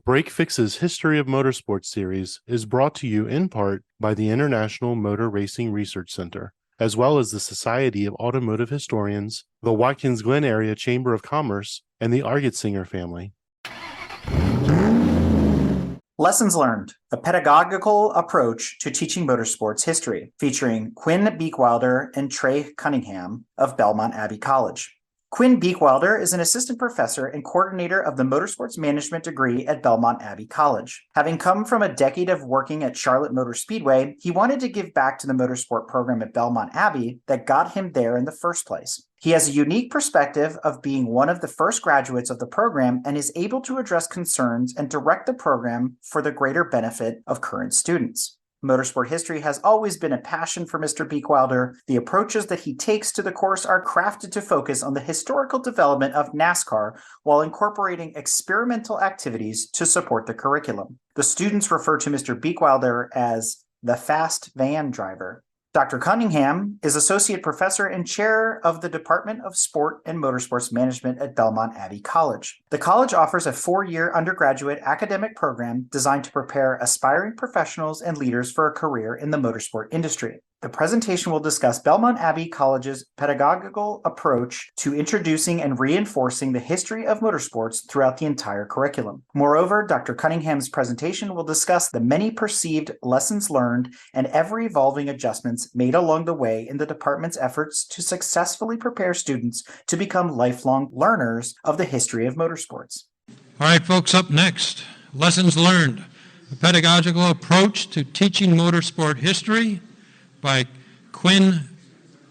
Break Fix's History of Motorsports series is brought to you in part by the International Motor Racing Research Center, as well as the Society of Automotive Historians, the Watkins Glen Area Chamber of Commerce, and the Argetsinger family. Lessons Learned, a pedagogical approach to teaching motorsports history, featuring Quinn Beekwilder and Trey Cunningham of Belmont Abbey College. Quinn Beekwilder is an assistant professor and coordinator of the motorsports management degree at Belmont Abbey College. Having come from a decade of working at Charlotte Motor Speedway, he wanted to give back to the motorsport program at Belmont Abbey that got him there in the first place. He has a unique perspective of being one of the first graduates of the program and is able to address concerns and direct the program for the greater benefit of current students. Motorsport history has always been a passion for Mr. Beekwilder. The approaches that he takes to the course are crafted to focus on the historical development of NASCAR while incorporating experimental activities to support the curriculum. The students refer to Mr. Beekwilder as the fast van driver. Dr. Cunningham is Associate Professor and Chair of the Department of Sport and Motorsports Management at Belmont Abbey College. The college offers a 4-year undergraduate academic program designed to prepare aspiring professionals and leaders for a career in the motorsport industry. The presentation will discuss Belmont Abbey College's pedagogical approach to introducing and reinforcing the history of motorsports throughout the entire curriculum. Moreover, Dr. Cunningham's presentation will discuss the many perceived lessons learned and ever-evolving adjustments made along the way in the department's efforts to successfully prepare students to become lifelong learners of the history of motorsports. All right, folks, up next, Lessons Learned, a pedagogical approach to teaching motorsport history by Quinn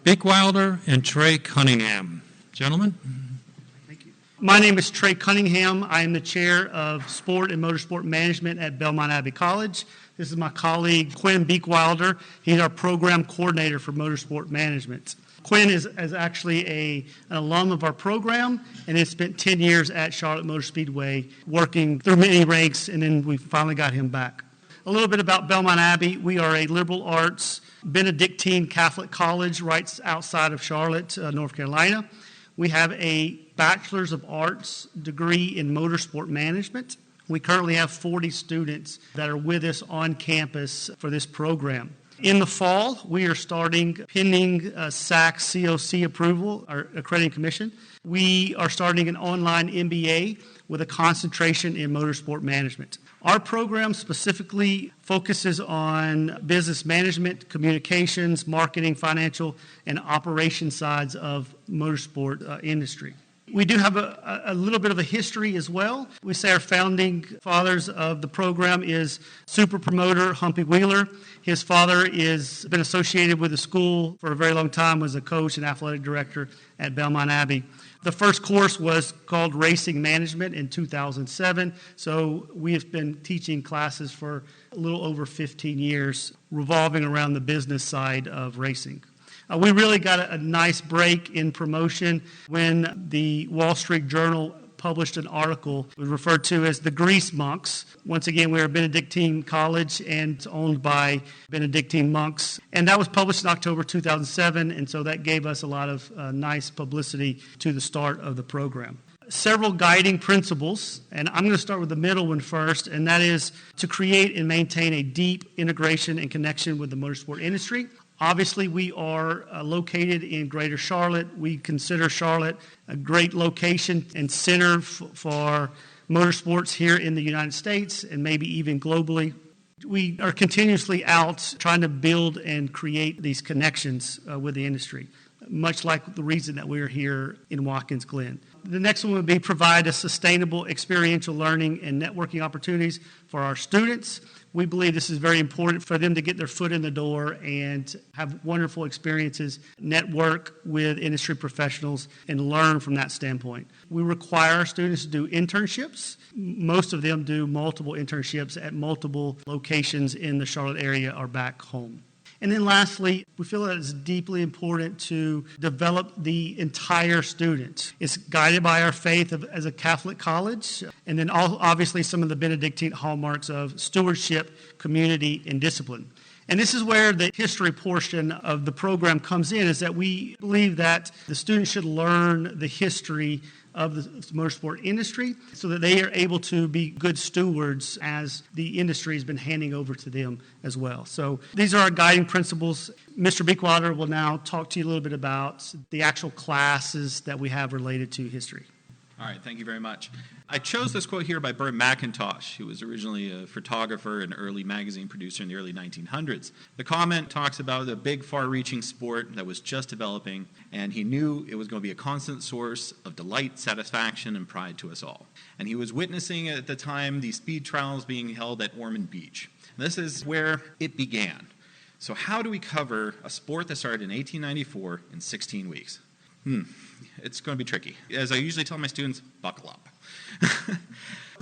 Beekwilder and Trey Cunningham. Gentlemen. Thank you. My name is Trey Cunningham. I am the chair of Sport and Motorsport Management at Belmont Abbey College. This is my colleague, Quinn Beekwilder. He's our program coordinator for motorsport management. Quinn is actually an alum of our program and has spent 10 years at Charlotte Motor Speedway working through many ranks, and then we finally got him back. A little bit about Belmont Abbey. We are a liberal arts Benedictine Catholic college right outside of Charlotte, North Carolina. We have a Bachelor's of Arts degree in motorsport management. We currently have 40 students that are with us on campus for this program. In the fall, we are starting, pending SAC COC approval, our accrediting commission, we are starting an online MBA with a concentration in motorsport management. Our program specifically focuses on business management, communications, marketing, financial, and operation sides of motorsport industry. We do have a little bit of a history as well. We say our founding fathers of the program is super promoter Humpy Wheeler. His father has been associated with the school for a very long time, was a coach and athletic director at Belmont Abbey. The first course was called Racing Management in 2007, so we have been teaching classes for a little over 15 years, revolving around the business side of racing. We really got a nice break in promotion when the Wall Street Journal published an article referred to as the Grease Monks. Once again, we're a Benedictine college and owned by Benedictine monks. And that was published in October 2007, and so that gave us a lot of nice publicity to the start of the program. Several guiding principles, and I'm going to start with the middle one first, and that is to create and maintain a deep integration and connection with the motorsport industry. Obviously, we are located in Greater Charlotte. We consider Charlotte a great location and center for motorsports here in the United States and maybe even globally. We are continuously out trying to build and create these connections with the industry, much like the reason that we're here in Watkins Glen. The next one would be provide a sustainable experiential learning and networking opportunities for our students. We believe this is very important for them to get their foot in the door and have wonderful experiences, network with industry professionals, and learn from that standpoint. We require our students to do internships. Most of them do multiple internships at multiple locations in the Charlotte area or back home. And then lastly, we feel that it's deeply important to develop the entire student. It's guided by our faith as a Catholic college, and then obviously some of the Benedictine hallmarks of stewardship, community, and discipline. And this is where the history portion of the program comes in, is that we believe that the students should learn the history of the motorsport industry so that they are able to be good stewards as the industry has been handing over to them as well. So these are our guiding principles. Mr. Beekwilder will now talk to you a little bit about the actual classes that we have related to history. All right, thank you very much. I chose this quote here by Burt McIntosh, who was originally a photographer and early magazine producer in the early 1900s. The comment talks about a big, far-reaching sport that was just developing, and he knew it was going to be a constant source of delight, satisfaction, and pride to us all. And he was witnessing at the time the speed trials being held at Ormond Beach. And this is where it began. So how do we cover a sport that started in 1894 in 16 weeks? It's going to be tricky. As I usually tell my students, buckle up.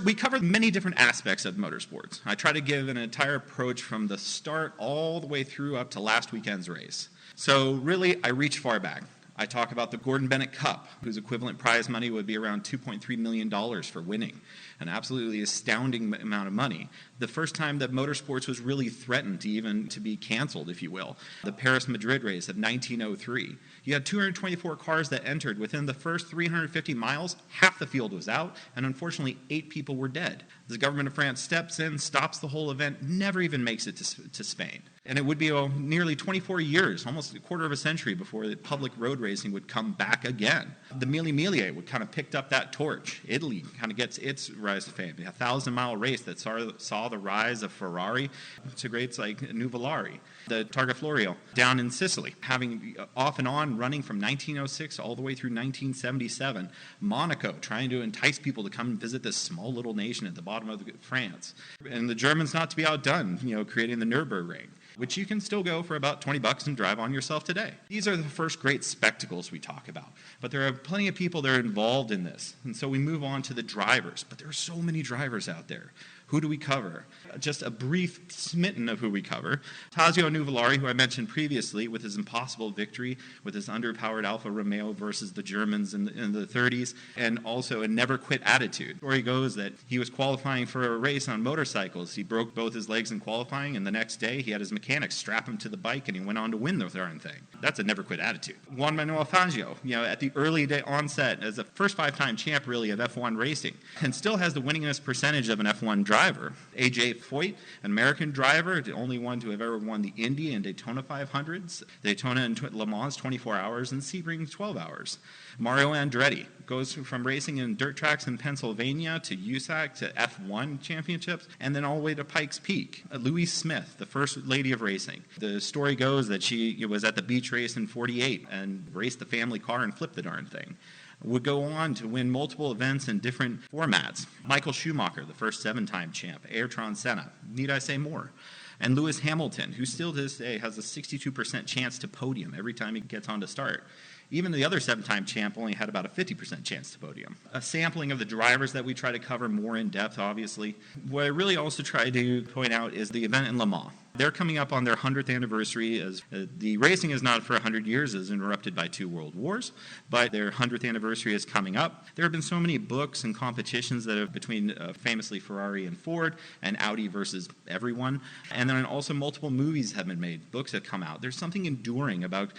We cover many different aspects of motorsports. I try to give an entire approach from the start all the way through up to last weekend's race. So really, I reach far back. I talk about the Gordon Bennett Cup, whose equivalent prize money would be around $2.3 million for winning. An absolutely astounding amount of money. The first time that motorsports was really threatened to be canceled, if you will. The Paris-Madrid race of 1903. You had 224 cars that entered. Within the first 350 miles, half the field was out, and unfortunately, 8 people were dead. The government of France steps in, stops the whole event, never even makes it to Spain. And it would be nearly 24 years, almost a quarter of a century, before the public road racing would come back again. The Mille Miglia would kind of picked up that torch. Italy kind of gets its rise to fame. A 1,000-mile race that saw the rise of Ferrari to greats like Nuvolari. The Targa Florio down in Sicily, having off and on running from 1906 all the way through 1977. Monaco, trying to entice people to come and visit this small little nation at the bottom of France. And the Germans not to be outdone, creating the Nürburgring, which you can still go for about $20 and drive on yourself today. These are the first great spectacles we talk about. But there are plenty of people that are involved in this. And so we move on to the drivers. But there are so many drivers out there. Who do we cover? Just a brief smitten of who we cover. Tazio Nuvolari, who I mentioned previously, with his impossible victory, with his underpowered Alfa Romeo versus the Germans in the 30s, and also a never-quit attitude. The story goes that he was qualifying for a race on motorcycles. He broke both his legs in qualifying, and the next day he had his mechanic strap him to the bike, and he went on to win the darn thing. That's a never-quit attitude. Juan Manuel Fangio, at the early day onset, as the first 5-time champ, really, of F1 racing, and still has the winningest percentage of an F1 driver. A.J. Foyt, an American driver, the only one to have ever won the Indy and Daytona 500s, Daytona and Le Mans 24 hours, and Sebring 12 hours. Mario Andretti goes from racing in dirt tracks in Pennsylvania to USAC to F1 championships, and then all the way to Pikes Peak. Louise Smith, the first lady of racing. The story goes that she was at the beach race in 48 and raced the family car and flipped the darn thing. Would go on to win multiple events in different formats. Michael Schumacher, the first 7-time champ. Ayrton Senna. Need I say more? And Lewis Hamilton, who still to this day has a 62% chance to podium every time he gets on to start. Even the other 7-time champ only had about a 50% chance to podium. A sampling of the drivers that we try to cover more in depth, obviously. What I really also try to point out is the event in Le Mans. They're coming up on their 100th anniversary. As the racing is not for 100 years, is interrupted by 2 world wars, but their 100th anniversary is coming up. There have been so many books and competitions that have between famously Ferrari and Ford, and Audi versus everyone. And then also multiple movies have been made, books have come out. There's something enduring about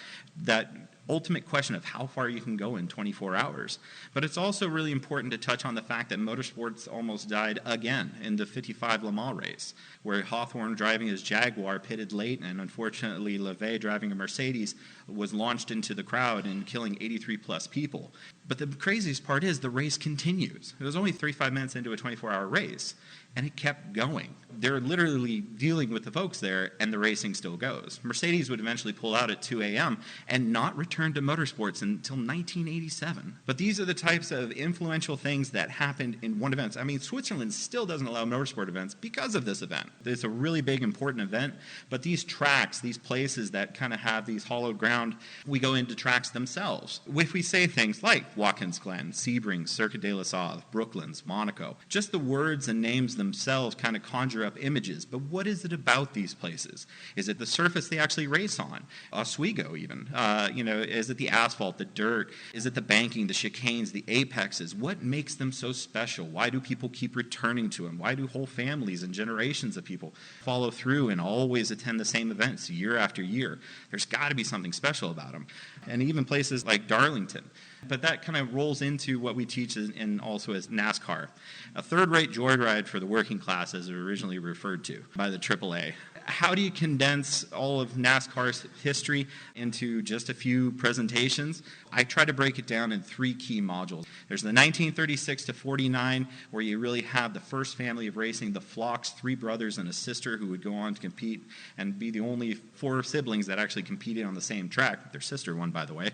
that ultimate question of how far you can go in 24 hours. But it's also really important to touch on the fact that motorsports almost died again in the 55 Le Mans race, where Hawthorne driving his Jaguar pitted late, and unfortunately LeVay driving a Mercedes was launched into the crowd and killing 83-plus people. But the craziest part is the race continues. It was only 35 minutes into a 24-hour race, and it kept going. They're literally dealing with the folks there, and the racing still goes. Mercedes would eventually pull out at 2 a.m. and not return to motorsports until 1987. But these are the types of influential things that happened in one event. I mean, Switzerland still doesn't allow motorsport events because of this event. It's a really big, important event, but these tracks, these places that kind of have these hollowed ground, we go into tracks themselves. If we say things like Watkins Glen, Sebring, Circuit de la Sauve, Brooklands, Monaco, just the words and names themselves kind of conjure up images. But what is it about these places? Is it the surface they actually race on? Oswego even. Is it the asphalt, the dirt? Is it the banking, the chicanes, the apexes? What makes them so special? Why do people keep returning to them? Why do whole families and generations of people follow through and always attend the same events year after year? There's got to be something special about them. And even places like Darlington. But that kind of rolls into what we teach and also as NASCAR. A third-rate joyride for the working class, as it was originally referred to by the AAA. How do you condense all of NASCAR's history into just a few presentations? I try to break it down in 3 key modules. There's the 1936 to 49, where you really have the first family of racing, the Flocks, 3 brothers and a sister who would go on to compete and be the only 4 siblings that actually competed on the same track. Their sister won, by the way.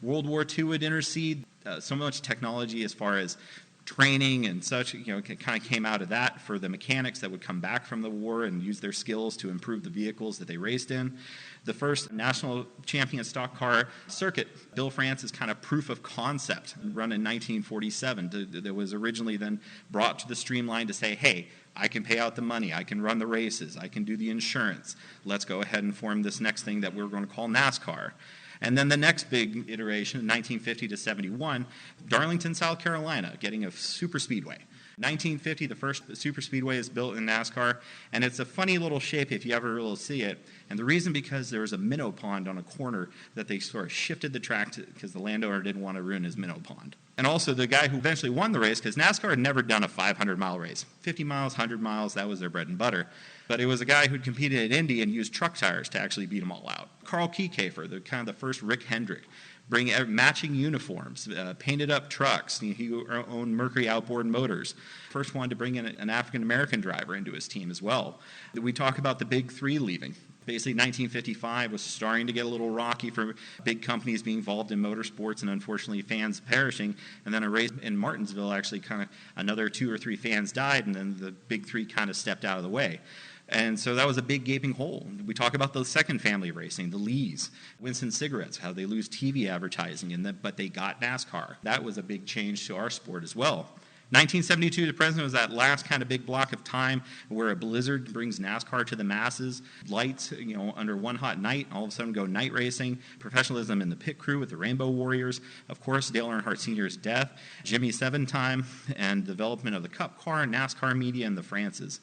World War II would intercede. So much technology as far as training and such, kind of came out of that for the mechanics that would come back from the war and use their skills to improve the vehicles that they raced in. The first national champion stock car circuit, Bill France's kind of proof of concept, run in 1947, that was originally then brought to the streamline to say, hey, I can pay out the money, I can run the races, I can do the insurance. Let's go ahead and form this next thing that we're going to call NASCAR. And then the next big iteration, 1950 to 71, Darlington, South Carolina, getting a super speedway. 1950, the first super speedway is built in NASCAR, and it's a funny little shape if you ever will see it. And the reason because there was a minnow pond on a corner that they sort of shifted the track to because the landowner didn't want to ruin his minnow pond. And also the guy who eventually won the race, because NASCAR had never done a 500-mile race. 50 miles, 100 miles, that was their bread and butter. But it was a guy who'd competed at Indy and used truck tires to actually beat them all out. Carl Kiekhaefer, the first Rick Hendrick, bring matching uniforms, painted up trucks. He owned Mercury Outboard Motors. First one to bring in an African-American driver into his team as well. We talk about the Big Three leaving. Basically, 1955 was starting to get a little rocky for big companies being involved in motorsports and unfortunately fans perishing. And then a race in Martinsville, actually kind of another 2 or 3 fans died, and then the Big Three kind of stepped out of the way. And so that was a big gaping hole. We talk about the second family of racing, the Lees, Winston Cigarettes, how they lose TV advertising, but they got NASCAR. That was a big change to our sport as well. 1972 to present was that last kind of big block of time where a blizzard brings NASCAR to the masses. Lights, under one hot night, all of a sudden go night racing. Professionalism in the pit crew with the Rainbow Warriors. Of course, Dale Earnhardt Sr.'s death. Jimmy 7-time, and development of the Cup car, NASCAR media, and the Frances.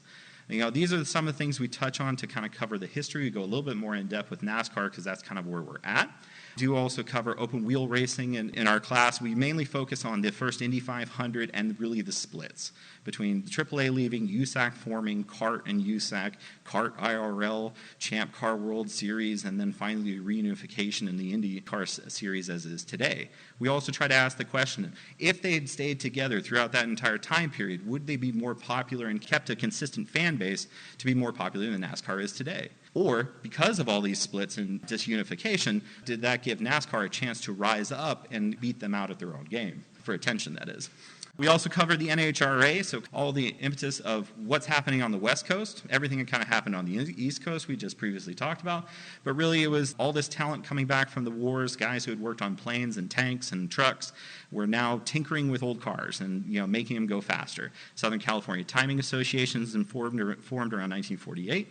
These are some of the things we touch on to kind of cover the history. We go a little bit more in depth with NASCAR because that's kind of where we're at. We do also cover open wheel racing in our class. We mainly focus on the first Indy 500 and really the splits between AAA leaving, USAC forming, CART and USAC, CART IRL, Champ Car World Series, and then finally reunification in the Indy Car Series as it is today. We also try to ask the question, if they had stayed together throughout that entire time period, would they be more popular and kept a consistent fan base to be more popular than NASCAR is today? Or, because of all these splits and disunification, did that give NASCAR a chance to rise up and beat them out at their own game? For attention, that is. We also covered the NHRA, so all the impetus of what's happening on the West Coast, everything that kind of happened on the East Coast we just previously talked about, but really it was all this talent coming back from the wars, guys who had worked on planes and tanks and trucks, were now tinkering with old cars and making them go faster. Southern California Timing Associations formed around 1948.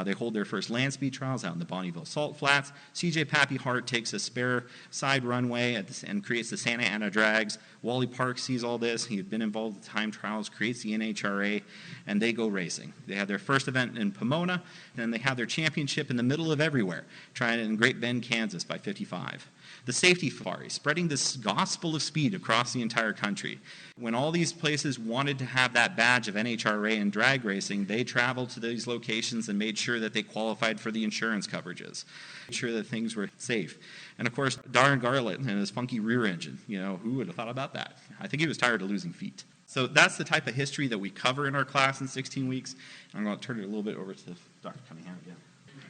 They hold their first land speed trials out in the Bonneville Salt Flats. C.J. Pappy Hart takes a spare side runway and creates the Santa Ana Drags. Wally Park sees all this. He had been involved with time trials, creates the NHRA, and they go racing. They had their first event in Pomona, and then they have their championship in the middle of everywhere, trying it in Great Bend, Kansas by 55. The safety safari, spreading this gospel of speed across the entire country. When all these places wanted to have that badge of NHRA and drag racing, they traveled to these locations and made sure that they qualified for the insurance coverages, made sure that things were safe. And of course, Darren Garlett and his funky rear engine. Who would have thought about that? I think he was tired of losing feet. So that's the type of history that we cover in our class in 16 weeks. I'm going to turn it a little bit over to Dr. Cunningham again.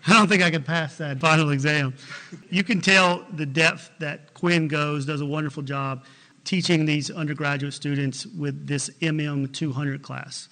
I don't think I could pass that final exam. You can tell the depth that Quinn does a wonderful job teaching these undergraduate students with this MM 200 class.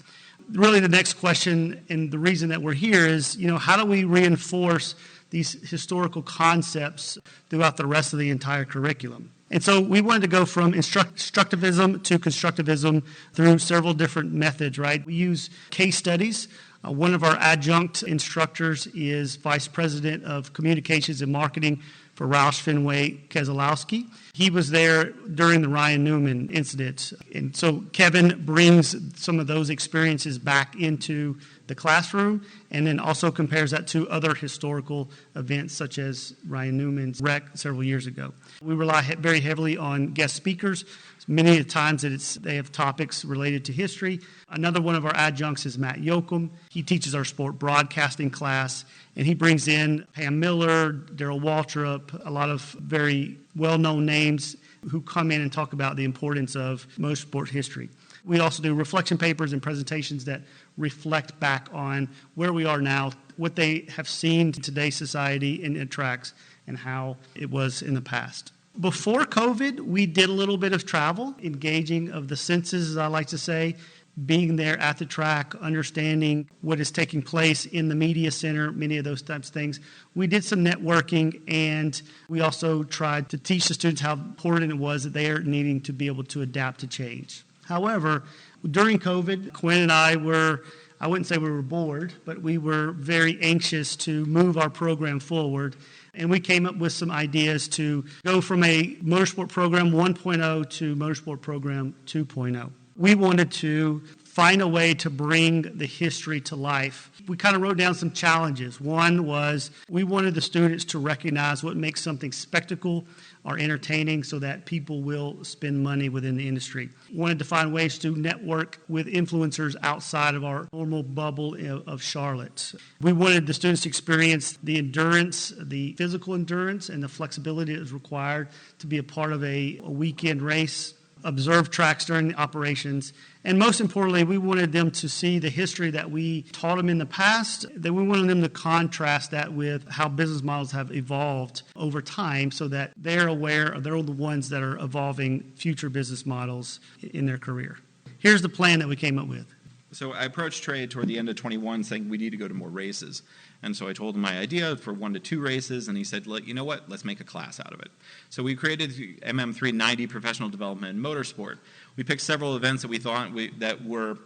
Really the next question and the reason that we're here is, how do we reinforce these historical concepts throughout the rest of the entire curriculum? And so we wanted to go from instructivism to constructivism through several different methods, right? We use case studies. One of our adjunct instructors is Vice President of Communications and Marketing for Roush Fenway Keselowski. He was there during the Ryan Newman incident. And so Kevin brings some of those experiences back into the classroom and then also compares that to other historical events such as Ryan Newman's wreck several years ago. We rely very heavily on guest speakers. Many of the times they have topics related to history. Another one of our adjuncts is Matt Yoakum. He teaches our sport broadcasting class, and he brings in Pam Miller, Daryl Waltrip, a lot of very well-known names who come in and talk about the importance of motorsport history. We also do reflection papers and presentations that reflect back on where we are now, what they have seen in today's society in tracks, and how it was in the past. Before COVID, we did a little bit of travel, engaging of the senses, as I like to say, being there at the track, understanding what is taking place in the media center, many of those types of things. We did some networking, and we also tried to teach the students how important it was that they are needing to be able to adapt to change. However, during COVID, Quinn and I wouldn't say we were bored, but we were very anxious to move our program forward. And we came up with some ideas to go from a motorsport program 1.0 to motorsport program 2.0. We wanted to find a way to bring the history to life. We kind of wrote down some challenges. One was we wanted the students to recognize what makes something spectacle or entertaining so that people will spend money within the industry. Wanted to find ways to network with influencers outside of our normal bubble of Charlotte. We wanted the students to experience the endurance, the physical endurance, and the flexibility that is required to be a part of a weekend race, observe tracks during the operations, and most importantly, we wanted them to see the history that we taught them in the past. Then we wanted them to contrast that with how business models have evolved over time so that they're aware, they're the ones that are evolving future business models in their career. Here's the plan that we came up with. So I approached Trey toward the end of 21 saying we need to go to more races. And so I told him my idea for 1 to 2 races, and he said, you know what, let's make a class out of it. So we created MM390 Professional Development in Motorsport. We picked several events that we thought that were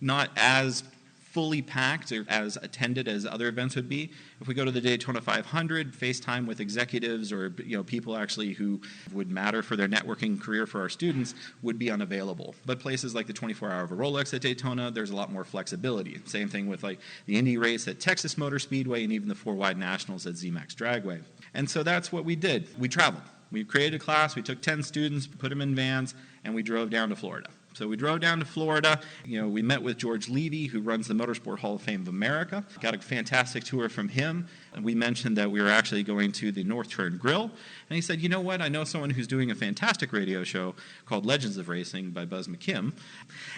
not as fully packed or as attended as other events would be. If we go to the Daytona 500, FaceTime with executives or people actually who would matter for their networking career for our students would be unavailable. But places like the 24-hour of a Rolex at Daytona, there's a lot more flexibility. Same thing with like the Indy race at Texas Motor Speedway and even the 4-wide nationals at ZMAX Dragway. And so that's what we did. We traveled. We created a class. We took 10 students, put them in vans, and we drove down to Florida. So we drove down to Florida. We met with George Levy, who runs the Motorsport Hall of Fame of America. Got a fantastic tour from him. And we mentioned that we were actually going to the North Turn Grill. And he said, you know what? I know someone who's doing a fantastic radio show called Legends of Racing by Buzz McKim.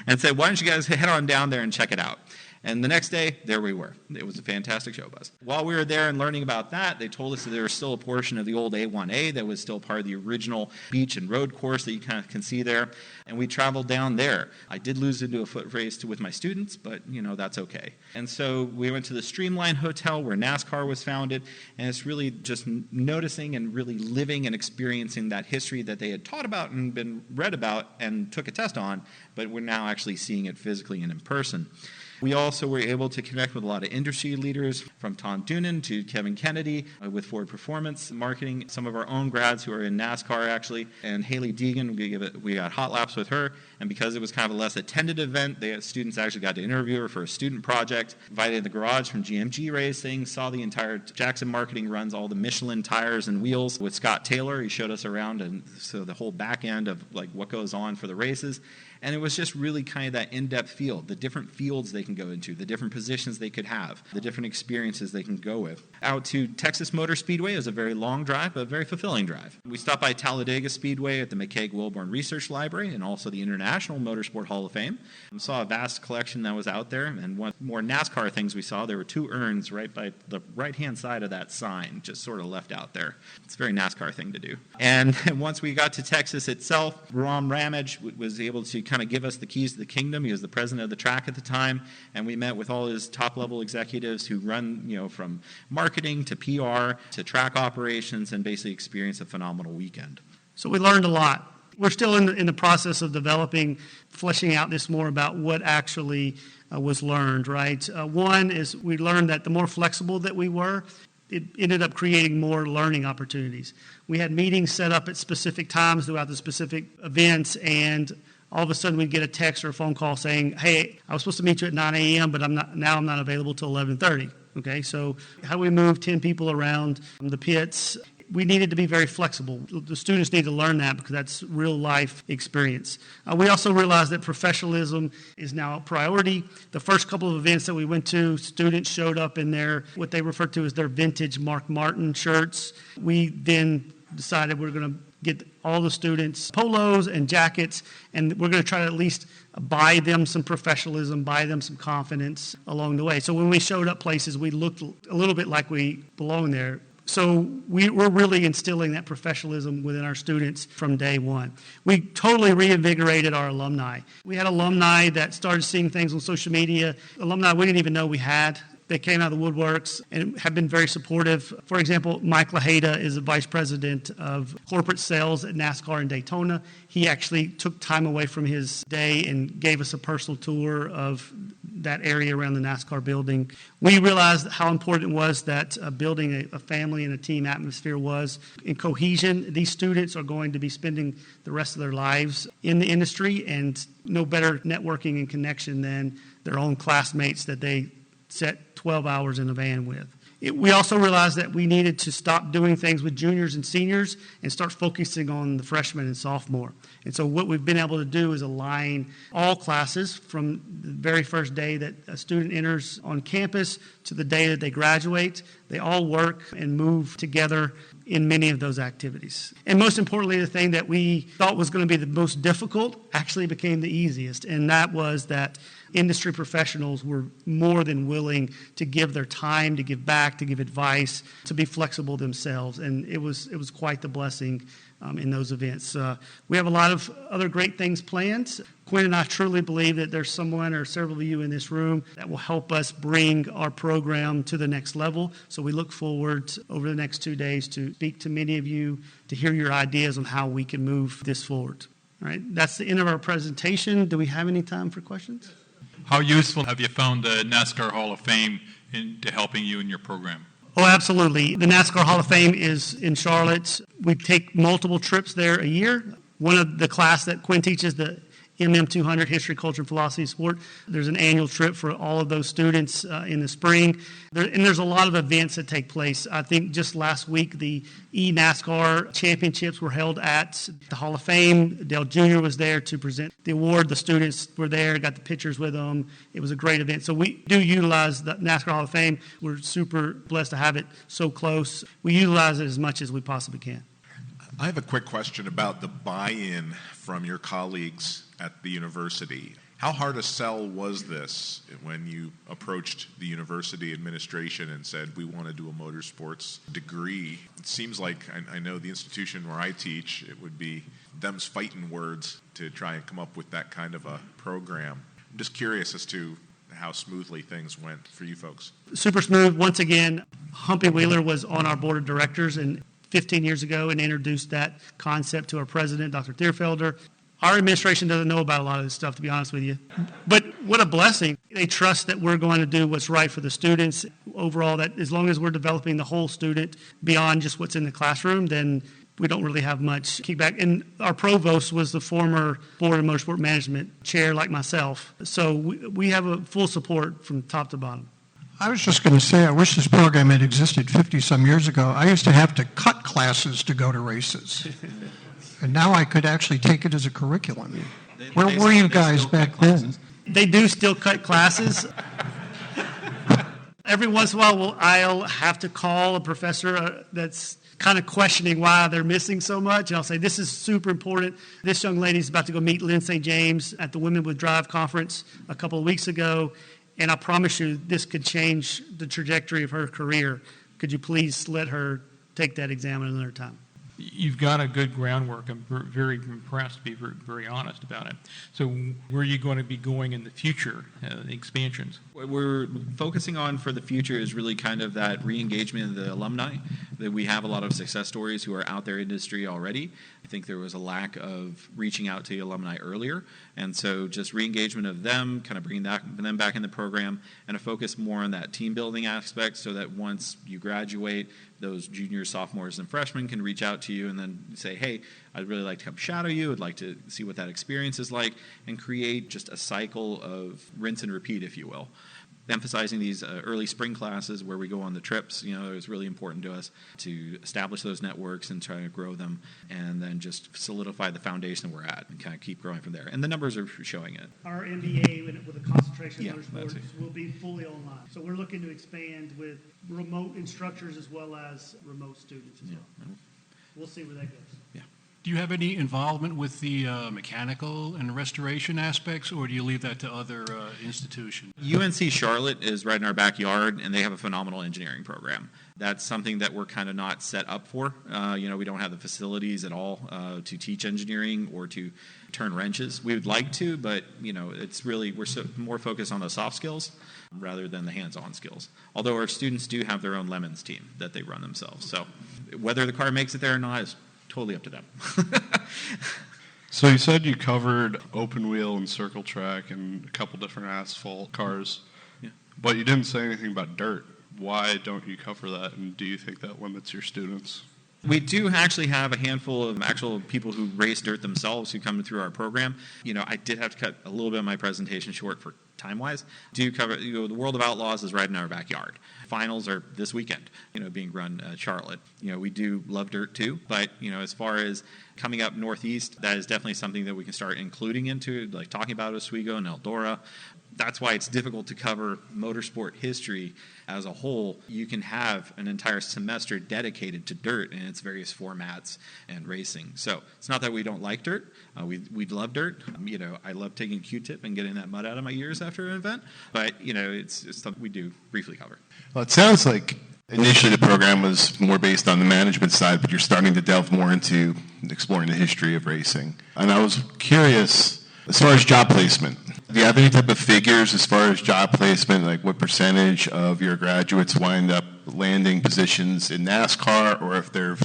And said, why don't you guys head on down there and check it out? And the next day, there we were. It was a fantastic show, Buzz. While we were there and learning about that, they told us that there was still a portion of the old A1A that was still part of the original beach and road course that you kind of can see there. And we traveled down there. I did lose into a foot race with my students, but, that's okay. And so we went to the Streamline Hotel where NASCAR was founded, and it's really just noticing and really living and experiencing that history that they had taught about and been read about and took a test on, but we're now actually seeing it physically and in person. We also were able to connect with a lot of industry leaders, from Tom Doonan to Kevin Kennedy with Ford Performance Marketing, some of our own grads who are in NASCAR actually, and Haley Deegan, we got hot laps with her, and because it was kind of a less attended event, the students actually got to interview her for a student project, invited the garage from GMG Racing, saw the entire Jackson Marketing runs all the Michelin tires and wheels with Scott Taylor. He showed us around, and so the whole back end of like what goes on for the races. And it was just really kind of that in-depth field, the different fields they can go into, the different positions they could have, the different experiences they can go with. Out to Texas Motor Speedway, it was a very long drive, but a very fulfilling drive. We stopped by Talladega Speedway at the McCaig-Wilborn Research Library and also the International Motorsport Hall of Fame. We saw a vast collection that was out there, and one more NASCAR things we saw, there were 2 urns right by the right-hand side of that sign, just sort of left out there. It's a very NASCAR thing to do. And once we got to Texas itself, Ram Ramage was able to kind of give us the keys to the kingdom. He was the president of the track at the time, and we met with all his top-level executives who run, from marketing to PR to track operations and basically experienced a phenomenal weekend. So we learned a lot. We're still in the process of developing, fleshing out this more about what actually was learned, right? One is we learned that the more flexible that we were, it ended up creating more learning opportunities. We had meetings set up at specific times throughout the specific events, and all of a sudden we'd get a text or a phone call saying, hey, I was supposed to meet you at 9 a.m., but I'm not available till 11:30. Okay, so how do we move 10 people around the pits? We needed to be very flexible. The students need to learn that because that's real life experience. We also realized that professionalism is now a priority. The first couple of events that we went to, students showed up in their, what they refer to as their vintage Mark Martin shirts. We then decided we're going to get all the students polos and jackets, and we're going to try to at least buy them some professionalism, buy them some confidence along the way. So when we showed up places, we looked a little bit like we belong there. So we're really instilling that professionalism within our students from day one. We totally reinvigorated our alumni. We had alumni that started seeing things on social media, alumni we didn't even know we had. They came out of the woodworks and have been very supportive. For example, Mike LaHada is the vice president of corporate sales at NASCAR in Daytona. He actually took time away from his day and gave us a personal tour of that area around the NASCAR building. We realized how important it was that building a family and a team atmosphere was. In cohesion, these students are going to be spending the rest of their lives in the industry, and no better networking and connection than their own classmates that they set 12 hours in a van with. We also realized that we needed to stop doing things with juniors and seniors and start focusing on the freshmen and sophomore. And so what we've been able to do is align all classes from the very first day that a student enters on campus to the day that they graduate. They all work and move together in many of those activities. And most importantly, the thing that we thought was going to be the most difficult actually became the easiest, and that was that industry professionals were more than willing to give their time, to give back, to give advice, to be flexible themselves, and it was quite the blessing in those events. We have a lot of other great things planned. Quinn and I truly believe that there's someone or several of you in this room that will help us bring our program to the next level. So we look forward over the next 2 days to speak to many of you, to hear your ideas on how we can move this forward. All right, that's the end of our presentation. Do we have any time for questions? How useful have you found the NASCAR Hall of Fame into helping you in your program? Oh, absolutely. The NASCAR Hall of Fame is in Charlotte. We take multiple trips there a year. One of the class that Quinn teaches, the MM200, History, Culture, and Philosophy of Sport, there's an annual trip for all of those students in the spring. And there's a lot of events that take place. I think just last week, the NASCAR championships were held at the Hall of Fame. Dale Jr. was there to present the award. The students were there, got the pictures with them. It was a great event. So we do utilize the NASCAR Hall of Fame. We're super blessed to have it so close. We utilize it as much as we possibly can. I have a quick question about the buy-in from your colleagues at the university. How hard a sell was this when you approached the university administration and said, we want to do a motorsports degree? It seems like, I know the institution where I teach, it would be them's fighting words to try and come up with that kind of a program. I'm just curious as to how smoothly things went for you folks. Super smooth. Once again, Humpy Wheeler was on our board of directors and 15 years ago and introduced that concept to our president, Dr. Thierfelder. Our administration doesn't know about a lot of this stuff, to be honest with you. But what a blessing. They trust that we're going to do what's right for the students. Overall, that as long as we're developing the whole student beyond just what's in the classroom, then we don't really have much kickback. And our provost was the former Board of Motorsport Management chair like myself. So we have a full support from top to bottom. I was just going to say, I wish this program had existed 50-some years ago. I used to have to cut classes to go to races. And now I could actually take it as a curriculum. Where were you guys back then? They do still cut classes. Every once in a while, I'll have to call a professor that's kind of questioning why they're missing so much. And I'll say, this is super important. This young lady is about to go meet Lynn St. James at the Women with Drive conference a couple of weeks ago. And I promise you, this could change the trajectory of her career. Could you please let her take that exam at another time? You've got a good groundwork. I'm very impressed, to be very honest about it. So where are you going to be going in the future, the expansions? What we're focusing on for the future is really kind of that re-engagement of the alumni, that we have a lot of success stories who are out there in industry already. I think there was a lack of reaching out to the alumni earlier, and so just re-engagement of them, kind of bringing them back in the program, and a focus more on that team building aspect so that once you graduate, those juniors, sophomores, and freshmen can reach out to you and then say, hey, I'd really like to come shadow you. I'd like to see what that experience is like, and create just a cycle of rinse and repeat, if you will. Emphasizing these early spring classes where we go on the trips, is really important to us to establish those networks and try to grow them, and then just solidify the foundation we're at and kind of keep growing from there. And the numbers are showing it. Our MBA with a concentration in motorsports will be fully online. So we're looking to expand with remote instructors as well as remote students as well. We'll see where that goes. Yeah. Do you have any involvement with the mechanical and restoration aspects, or do you leave that to other institutions? UNC Charlotte is right in our backyard, and they have a phenomenal engineering program. That's something that we're kind of not set up for. We don't have the facilities at all to teach engineering or to turn wrenches. We would like to, but it's really we're more focused on the soft skills rather than the hands-on skills. Although our students do have their own Lemons team that they run themselves. So whether the car makes it there or not is totally up to them. So you said you covered open wheel and circle track and a couple different asphalt cars, but you didn't say anything about dirt. Why don't you cover that, and do you think that limits your students? We do actually have a handful of actual people who race dirt themselves who come through our program. I did have to cut a little bit of my presentation short for time-wise. Do cover, the World of Outlaws is right in our backyard. Finals are this weekend, being run at Charlotte. We do love dirt too, but, as far as coming up northeast, that is definitely something that we can start including into, like talking about Oswego and Eldora. That's why it's difficult to cover motorsport history as a whole. You can have an entire semester dedicated to dirt in its various formats and racing. So it's not that we don't like dirt. We love dirt. I love taking a Q-tip and getting that mud out of my ears after an event. But, it's something we do briefly cover. Well, it sounds like initially the program was more based on the management side, but you're starting to delve more into exploring the history of racing. And I was curious, as far as job placement, do you have any type of figures as far as job placement, like what percentage of your graduates wind up landing positions in NASCAR, or if they're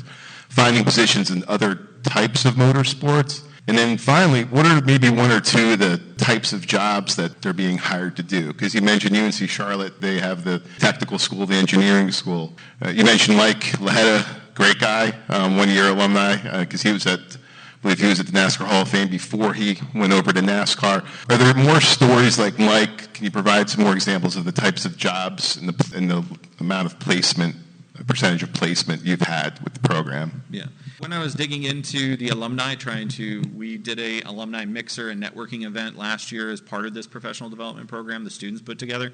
finding positions in other types of motorsports? And then finally, what are maybe one or two of the types of jobs that they're being hired to do? Because you mentioned UNC Charlotte, they have the technical school, the engineering school. You mentioned Mike Lahetta, great guy, one-year alumni, because he was at the NASCAR Hall of Fame before he went over to NASCAR. Are there more stories like Mike? Can you provide some more examples of the types of jobs and the amount of placement, percentage of placement you've had with the program? Yeah. When I was digging into the alumni, we did a alumni mixer and networking event last year as part of this professional development program the students put together,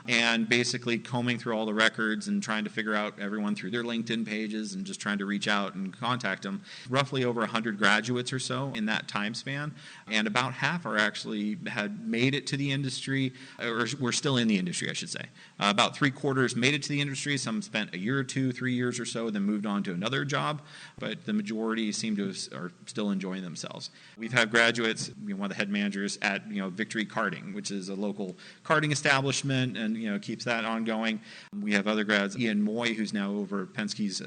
and basically combing through all the records and trying to figure out everyone through their LinkedIn pages and just trying to reach out and contact them. Roughly over 100 graduates or so in that time span, and about half are actually had made it to the industry, or were still in the industry, I should say. About 3/4 made it to the industry. Some spent a year or two, 3 years or so, then moved on to another job, but the majority seem to are still enjoying themselves. We've had graduates, one of the head managers at Victory Karting, which is a local karting establishment, and keeps that ongoing. We have other grads, Ian Moy, who's now over Penske's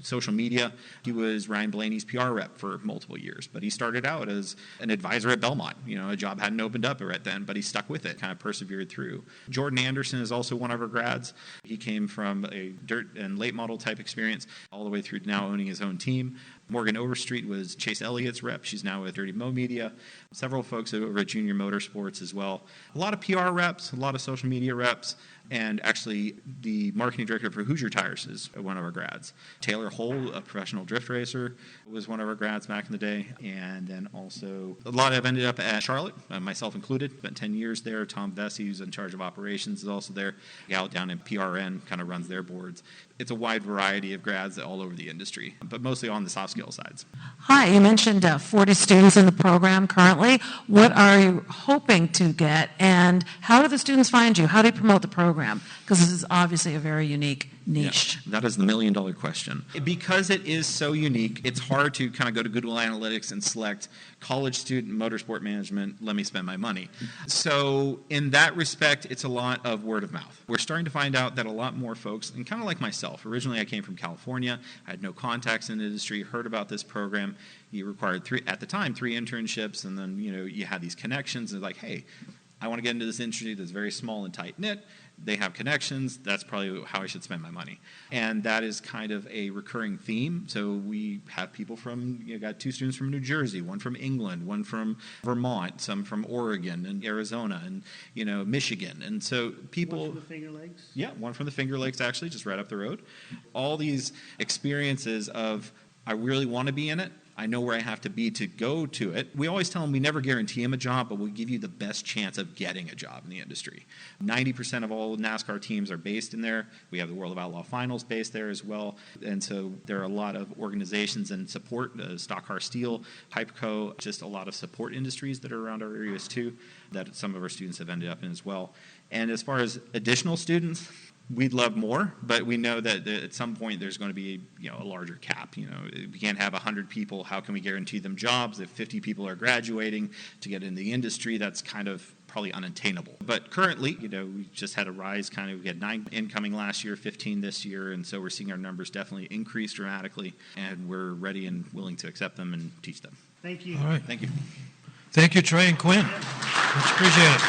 social media. He was Ryan Blaney's PR rep for multiple years, but he started out as an advisor at Belmont. A job hadn't opened up right then, but he stuck with it, kind of persevered through. Jordan Anderson is also one of our grads. He came from a dirt and late model type experience all the way through to now owning his own team. Morgan Overstreet was Chase Elliott's rep. She's now with Dirty Mo Media. Several folks over at Junior Motorsports as well. A lot of PR reps, a lot of social media reps, and actually the marketing director for Hoosier Tires is one of our grads. Taylor Hull, a professional drift racer, was one of our grads back in the day. And then also a lot have ended up at Charlotte, myself included. Spent 10 years there. Tom Vesey, who's in charge of operations, is also there. Gal down in PRN kind of runs their boards. It's a wide variety of grads all over the industry, but mostly on the soft skill sides. Hi, you mentioned 40 students in the program currently. What are you hoping to get, and how do the students find you? How do you promote the program? Because this is obviously a very unique niche? Yeah, that is the million-dollar question. Because it is so unique, it's hard to kind of go to Google Analytics and select college student motorsport management, let me spend my money. So in that respect, it's a lot of word of mouth. We're starting to find out that a lot more folks, and kind of like myself, originally I came from California, I had no contacts in the industry, heard about this program. You required three internships, and then you had these connections, and like, hey, I want to get into this industry that's very small and tight-knit. They have connections. That's probably how I should spend my money. And that is kind of a recurring theme. So we have people got 2 students from New Jersey, one from England, one from Vermont, some from Oregon and Arizona and, Michigan. And so people... One from the Finger Lakes? Yeah, one from the Finger Lakes, actually, just right up the road. All these experiences of, I really want to be in it. I know where I have to be to go to it. We always tell them we never guarantee them a job, but we give you the best chance of getting a job in the industry. 90% of all NASCAR teams are based in there. We have the World of Outlaw Finals based there as well. And so there are a lot of organizations and support, Stock Car Steel, Hypeco, just a lot of support industries that are around our areas too, that some of our students have ended up in as well. And as far as additional students, we'd love more, but we know that at some point there's going to be a larger cap. We can't have 100 people. How can we guarantee them jobs if 50 people are graduating to get in the industry? That's kind of probably unattainable. But currently, we just had a rise. We had 9 incoming last year, 15 this year, and so we're seeing our numbers definitely increase dramatically, and we're ready and willing to accept them and teach them. Thank you. All right. Thank you. Thank you, Trey and Quinn. Much appreciated.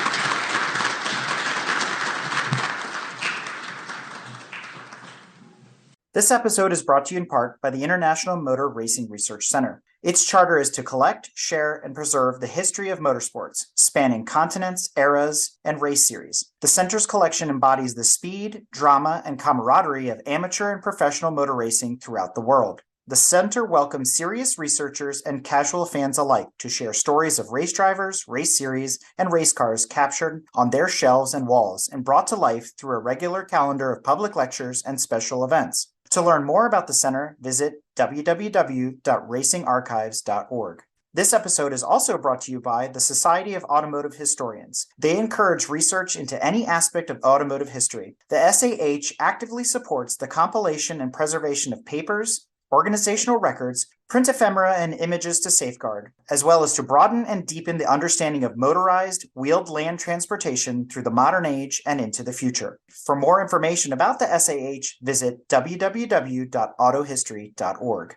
This episode is brought to you in part by the International Motor Racing Research Center. Its charter is to collect, share, and preserve the history of motorsports, spanning continents, eras, and race series. The center's collection embodies the speed, drama, and camaraderie of amateur and professional motor racing throughout the world. The center welcomes serious researchers and casual fans alike to share stories of race drivers, race series, and race cars captured on their shelves and walls and brought to life through a regular calendar of public lectures and special events. To learn more about the center, visit www.racingarchives.org. This episode is also brought to you by the Society of Automotive Historians. They encourage research into any aspect of automotive history. The SAH actively supports the compilation and preservation of papers, organizational records, print ephemera, and images to safeguard, as well as to broaden and deepen the understanding of motorized, wheeled land transportation through the modern age and into the future. For more information about the SAH, visit www.autohistory.org.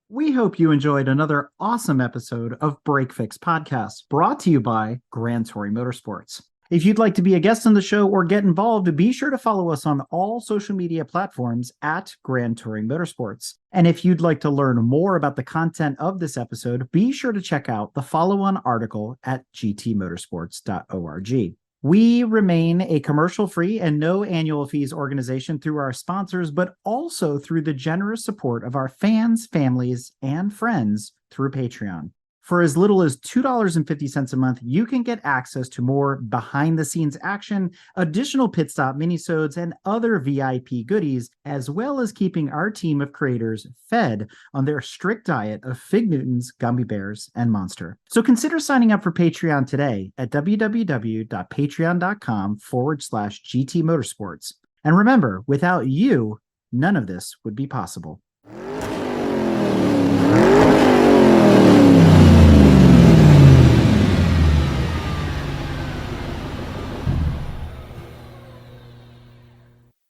We hope you enjoyed another awesome episode of Break Fix Podcast, brought to you by Grand Touring Motorsports. If you'd like to be a guest on the show or get involved, be sure to follow us on all social media platforms at Grand Touring Motorsports. And if you'd like to learn more about the content of this episode, be sure to check out the follow-on article at gtmotorsports.org. We remain a commercial-free and no annual fees organization through our sponsors, but also through the generous support of our fans, families, and friends through Patreon. For as little as $2.50 a month, you can get access to more behind-the-scenes action, additional pit stop minisodes, and other VIP goodies, as well as keeping our team of creators fed on their strict diet of Fig Newtons, Gummy Bears, and Monster. So consider signing up for Patreon today at www.patreon.com/GT Motorsports. And remember, without you, none of this would be possible.